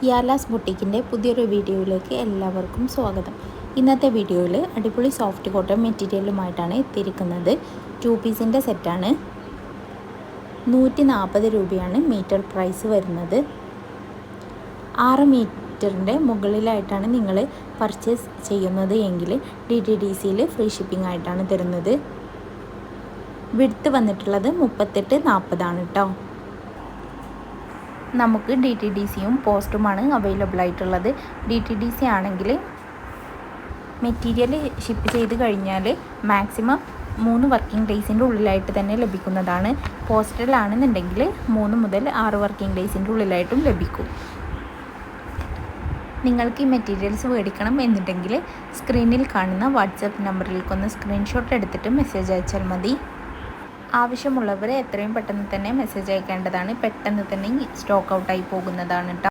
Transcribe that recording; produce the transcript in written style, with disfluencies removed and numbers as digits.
യാലാസ് ബുട്ടീക്കിൻ്റെ പുതിയൊരു വീഡിയോയിലേക്ക് എല്ലാവർക്കും സ്വാഗതം. ഇന്നത്തെ വീഡിയോയിൽ അടിപൊളി സോഫ്റ്റ് കോട്ടൺ മെറ്റീരിയലുമായിട്ടാണ് എത്തിയിരിക്കുന്നത്. 2 പീസിൻ്റെ സെറ്റാണ്. 140 രൂപയാണ് മീറ്റർ പ്രൈസ് വരുന്നത്. 6 മീറ്ററിൻ്റെ മുകളിലായിട്ടാണ് നിങ്ങൾ പർച്ചേസ് ചെയ്യുന്നത് എങ്കിൽ DTDCയിൽ ഫ്രീ ഷിപ്പിംഗ് ആയിട്ടാണ് തരുന്നത്. വിഡ്ത്ത് വന്നിട്ടുള്ളത് 38-40 ആണ് കേട്ടോ. നമുക്ക് DTDCയും പോസ്റ്റുമാണ് അവൈലബിൾ ആയിട്ടുള്ളത്. DTDC ആണെങ്കിൽ മെറ്റീരിയൽ ഷിപ്പ് ചെയ്ത് കഴിഞ്ഞാൽ മാക്സിമം 3 വർക്കിംഗ് ഡേയ്സിൻ്റെ ഉള്ളിലായിട്ട് തന്നെ ലഭിക്കുന്നതാണ്. പോസ്റ്റലാണെന്നുണ്ടെങ്കിൽ 3 മുതൽ 6 വർക്കിംഗ് ഡേയ്സിൻ്റെ ഉള്ളിലായിട്ടും ലഭിക്കും. നിങ്ങൾക്ക് ഈ മെറ്റീരിയൽസ് മേടിക്കണം എന്നുണ്ടെങ്കിൽ സ്ക്രീനിൽ കാണുന്ന വാട്സപ്പ് നമ്പറിലേക്കൊന്ന് സ്ക്രീൻഷോട്ട് എടുത്തിട്ട് മെസ്സേജ് അയച്ചാൽ മതി. ആവശ്യമുള്ളവർ എത്രയും പെട്ടെന്ന് തന്നെ മെസ്സേജ് അയക്കേണ്ടതാണ്. പെട്ടെന്ന് തന്നെ സ്റ്റോക്ക് ഔട്ടായി പോകുന്നതാണ് കേട്ടോ.